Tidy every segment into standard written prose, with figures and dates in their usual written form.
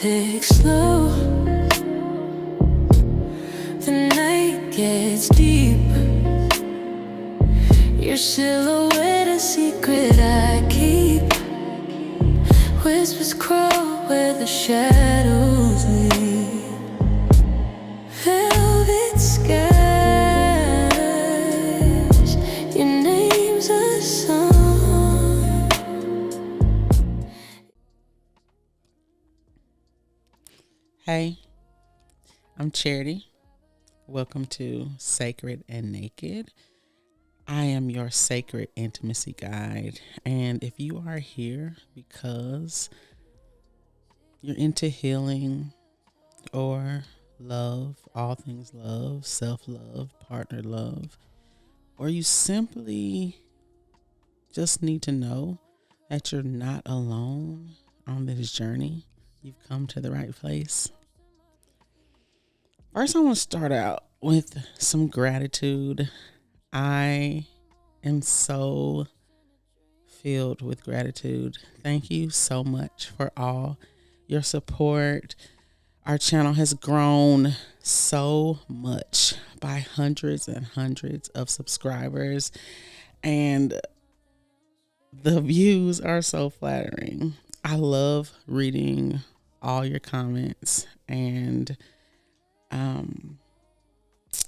take slow. The night gets deep. Your silhouette a secret I keep. Whispers crawl where the shadows lead. Velvet skies, your name's a song. Hey, I'm Charity. Welcome to Sacred and Naked. I am your sacred intimacy guide. And if you are here because you're into healing or love, all things love, self-love, partner love, or you simply just need to know that you're not alone on this journey, you've come to the right place. First, I want to start out with some gratitude. I am so filled with gratitude. Thank you so much for all your support. Our channel has grown so much by hundreds and hundreds of subscribers, and the views are so flattering. I love reading all your comments, and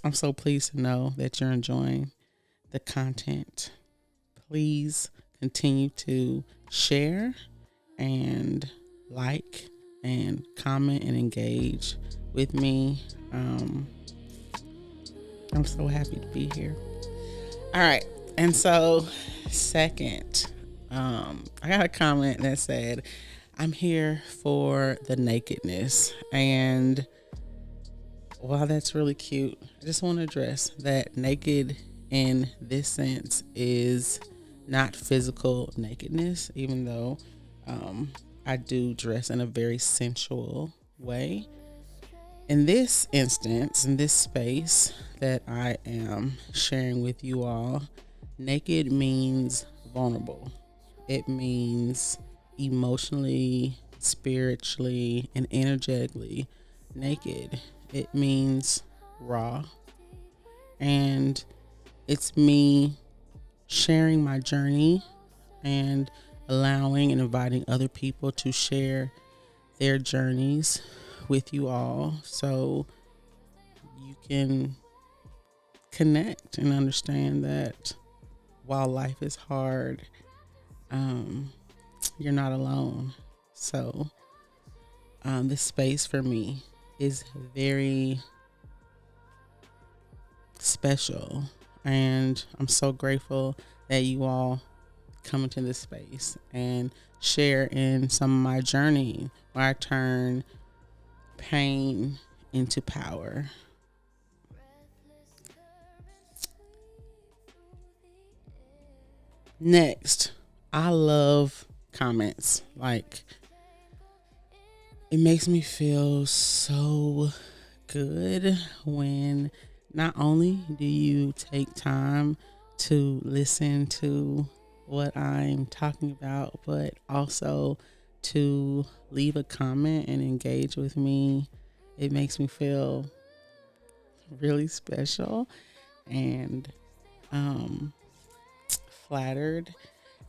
I'm so pleased to know that you're enjoying the content. Please continue to share and like and comment and engage with me. I'm so happy to be here. All right. And so second, I got a comment that said, I'm here for the nakedness. And while that's really cute, I just want to address that naked in this sense is not physical nakedness, even though I do dress in a very sensual way. In this instance, in this space that I am sharing with you all, naked means vulnerable. It means emotionally, spiritually, and energetically naked. It means raw. And it's me sharing my journey and allowing and inviting other people to share their journeys with you all so you can connect and understand that while life is hard, you're not alone. So this space for me is very special, and I'm so grateful that you all come into this space and share in some of my journey where I turn pain into power. Next, I love comments. Like, it makes me feel so good when not only do you take time to listen to what I'm talking about, but also to leave a comment and engage with me. It makes me feel really special and flattered.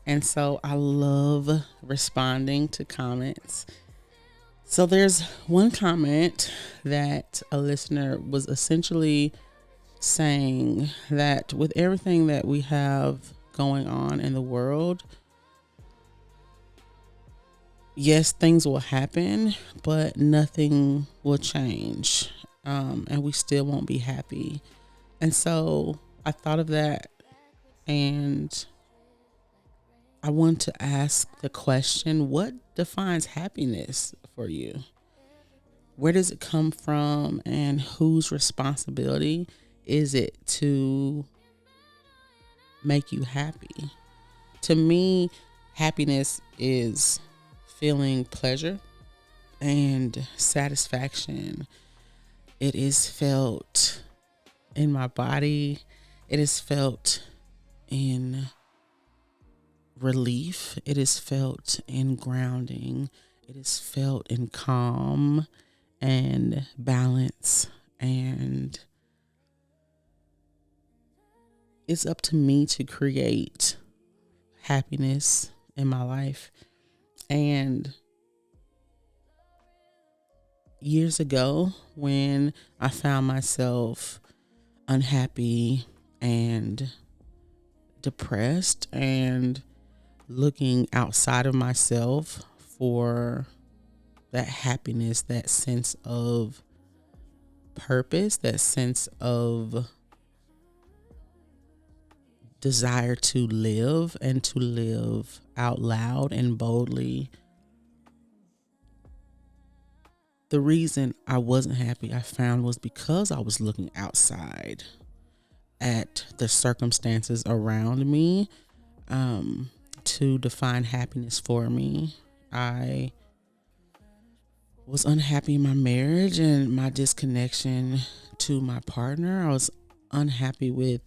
And so I love responding to comments. So there's one comment that a listener was essentially saying that with everything that we have going on in the world, yes, things will happen, but nothing will change. And we still won't be happy. And so I thought of that, and I want to ask the question, what defines happiness for you? Where does it come from, and whose responsibility is it to make you happy? To me, happiness is feeling pleasure and satisfaction. It is felt in my body. It is felt in relief. It is felt in grounding. It is felt in calm and balance, and it's up to me to create happiness in my life. And years ago, when I found myself unhappy and depressed and looking outside of myself for that happiness, that sense of purpose, that sense of desire to live and to live out loud and boldly. The reason I wasn't happy, I found, was because I was looking outside at the circumstances around me to define happiness for me. I was unhappy in my marriage and my disconnection to my partner. I was unhappy with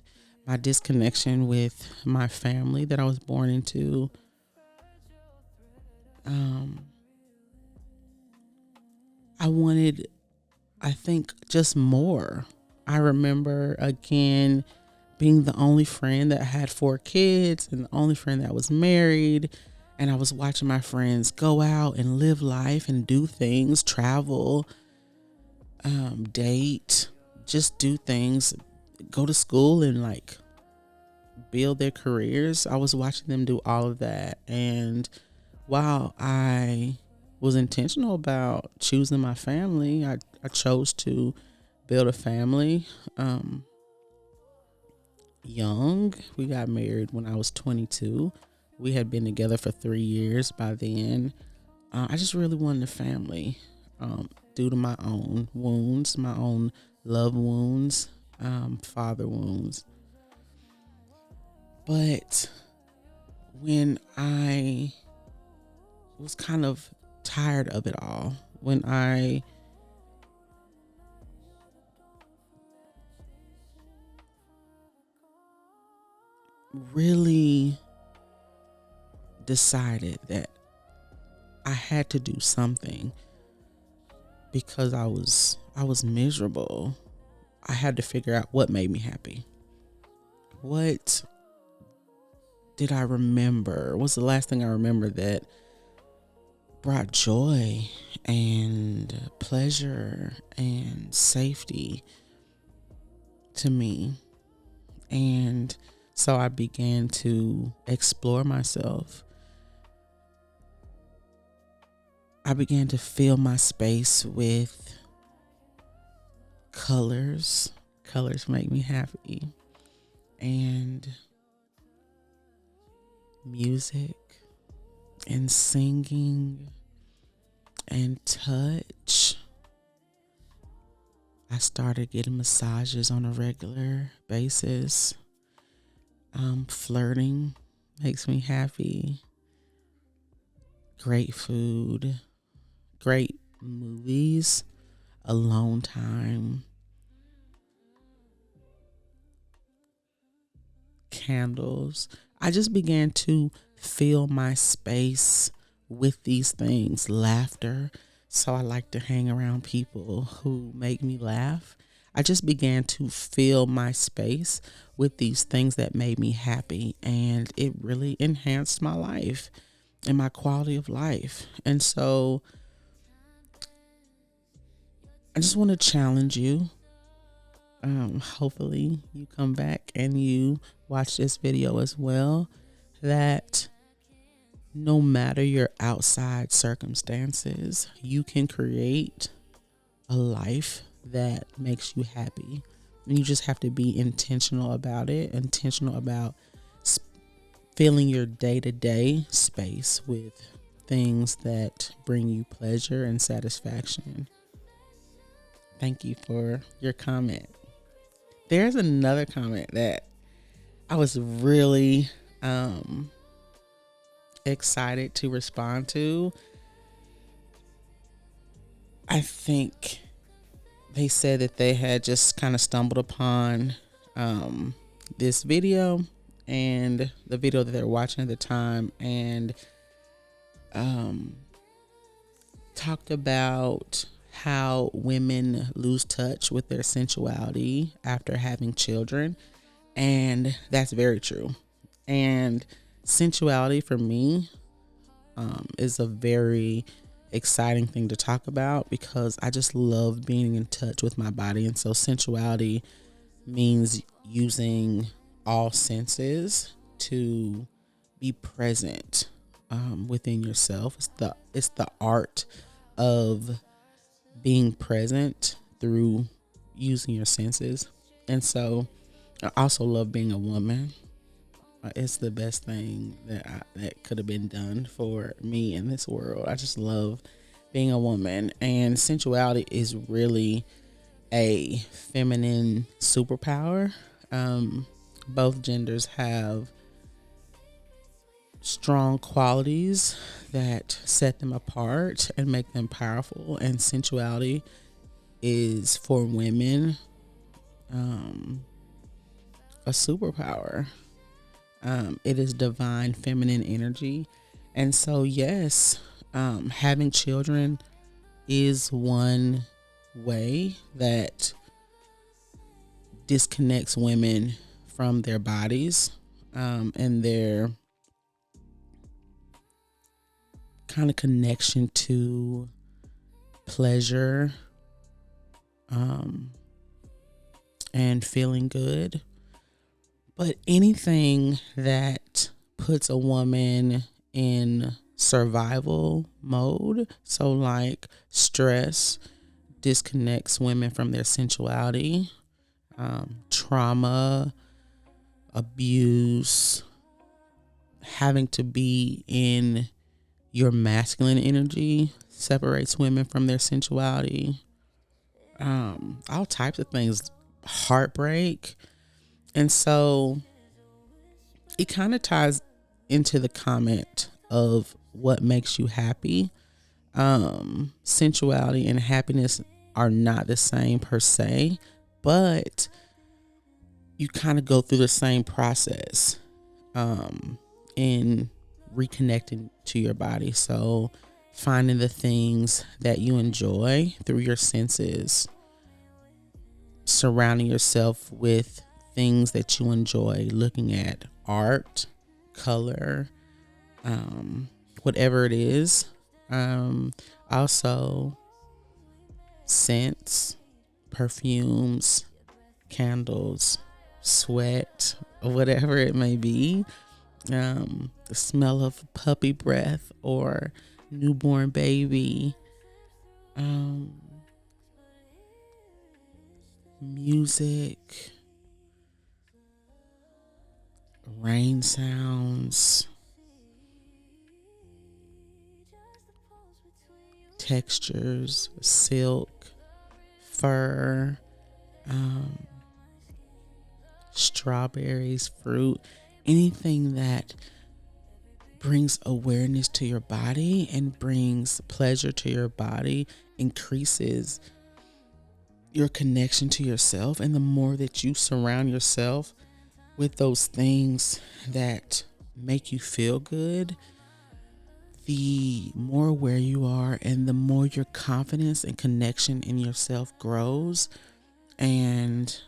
my disconnection with my family that I was born into. I wanted, I think, just more. I remember, again, being the only friend that had 4 kids and the only friend that was married. And I was watching my friends go out and live life and do things, travel, date, just do things, go to school and like build their careers. I was watching them do all of that. And while I was intentional about choosing my family, I chose to build a family young. We got married when I was 22. We had been together for 3 years by then. I just really wanted a family due to my own wounds, my own love wounds, father wounds. But when I was kind of tired of it all, when I really decided that I had to do something because I was miserable. I had to figure out what made me happy. What did I remember? What's the last thing I remember that brought joy and pleasure and safety to me? And so I began to explore myself. I began to fill my space with colors. Colors make me happy. And music and singing and touch. I started getting massages on a regular basis. Flirting makes me happy. Great food, great movies, alone time, candles. I just began to fill my space with these things. Laughter. So I like to hang around people who make me laugh. I just began to fill my space with these things that made me happy, and it really enhanced my life and my quality of life. And so I just want to challenge you. Hopefully you come back and you watch this video as well, that no matter your outside circumstances, you can create a life that makes you happy. And you just have to be intentional about it, intentional about filling your day-to-day space with things that bring you pleasure and satisfaction. Thank you for your comment. There's another comment that I was really excited to respond to. I think they said that they had just kind of stumbled upon this video and the video that they're watching at the time, and talked about how women lose touch with their sensuality after having children. And that's very true. And sensuality for me is a very exciting thing to talk about because I just love being in touch with my body. And so sensuality means using all senses to be present within yourself. It's the art of being present through using your senses. And so I also love being a woman. It's the best thing that could have been done for me in this world. I just love being a woman, and sensuality is really a feminine superpower. Both genders have strong qualities that set them apart and make them powerful, and sensuality is for women a superpower. It is divine feminine energy. And so, yes, having children is one way that disconnects women from their bodies and their kind of connection to pleasure and feeling good. But anything that puts a woman in survival mode, so like stress, disconnects women from their sensuality, trauma, abuse, having to be in your masculine energy separates women from their sensuality. All types of things, heartbreak. And so it kind of ties into the comment of what makes you happy. Sensuality and happiness are not the same per se, but you kind of go through the same process in reconnecting to your body. So finding the things that you enjoy through your senses, surrounding yourself with things that you enjoy, looking at art, color, whatever it is. Also scents, perfumes, candles, sweat, whatever it may be. The smell of puppy breath or newborn baby. Music, rain sounds, textures, silk, fur, strawberries, fruit, anything that brings awareness to your body and brings pleasure to your body increases your connection to yourself. And the more that you surround yourself with those things that make you feel good, the more aware you are and the more your confidence and connection in yourself grows, and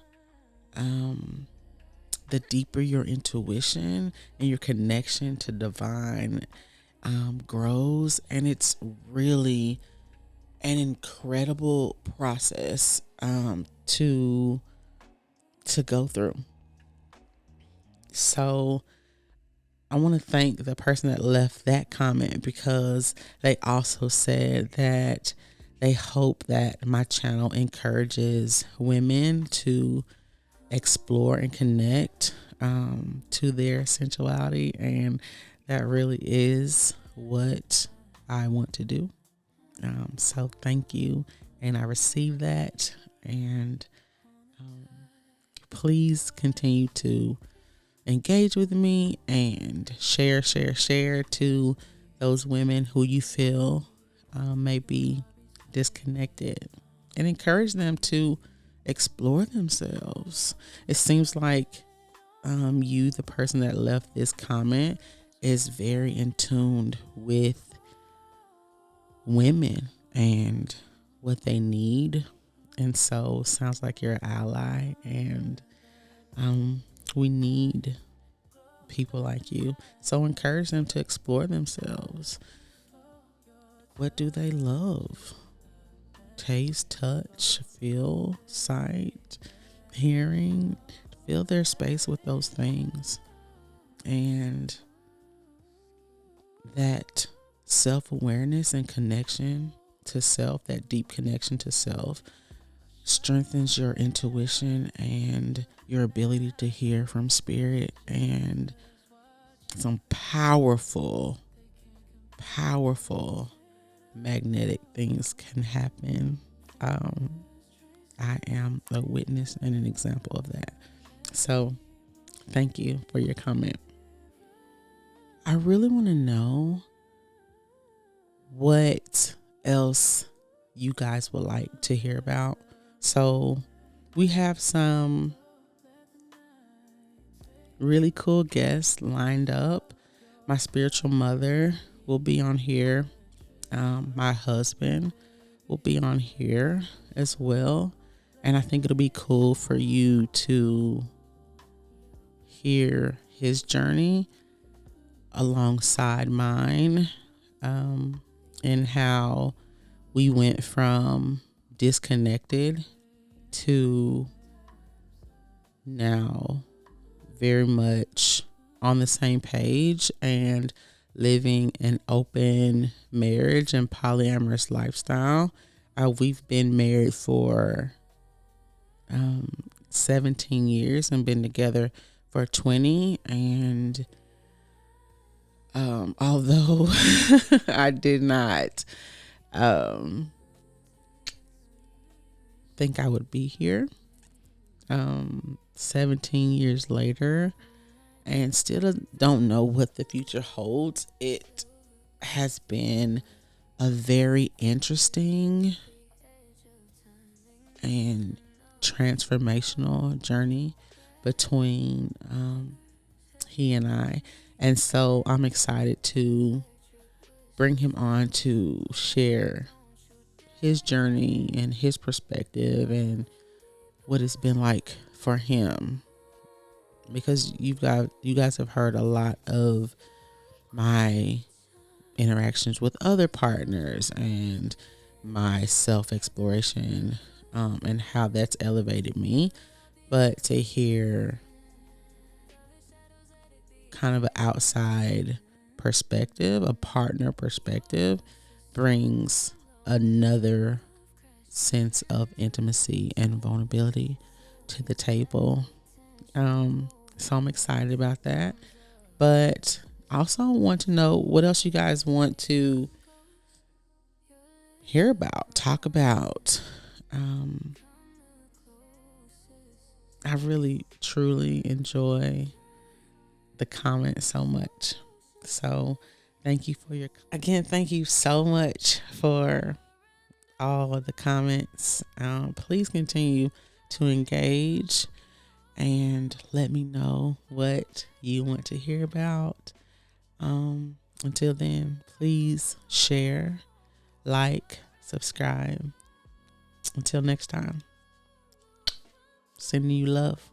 the deeper your intuition and your connection to divine grows. And it's really an incredible process to go through. So I want to thank the person that left that comment, because they also said that they hope that my channel encourages women to explore and connect to their sensuality. And that really is what I want to do. So thank you. And I received that. And please continue to engage with me and share to those women who you feel may be disconnected, and encourage them to explore themselves. It seems like you, the person that left this comment, is very in tune with women and what they need. And so sounds like you're an ally, and we need people like you. So encourage them to explore themselves. What do they love? Taste, touch, feel, sight, hearing. Fill their space with those things. And that self-awareness and connection to self, that deep connection to self, strengthens your intuition and your ability to hear from spirit, and some powerful magnetic things can happen. I am a witness and an example of that. So thank you for your comment. I really want to know what else you guys would like to hear about. So we have some really cool guests lined up. My spiritual mother will be on here. My husband will be on here as well. And I think it'll be cool for you to hear his journey alongside mine, and how we went from disconnected to now very much on the same page and living an open marriage and polyamorous lifestyle. We've been married for 17 years and been together for 20. And although I did not think I would be here 17 years later, and still don't know what the future holds, it has been a very interesting and transformational journey between he and I. And so I'm excited to bring him on to share his journey and his perspective and what it's been like for him. Because you guys have heard a lot of my interactions with other partners and my self-exploration, and how that's elevated me. But to hear kind of an outside perspective, a partner perspective, brings another sense of intimacy and vulnerability to the table. So I'm excited about that. But I also want to know what else you guys want to hear about, talk about. I really, truly enjoy the comments so much. So thank you thank you so much for all of the comments. Please continue to engage and let me know what you want to hear about. Until then, please share, like, subscribe. Until next time, sending you love.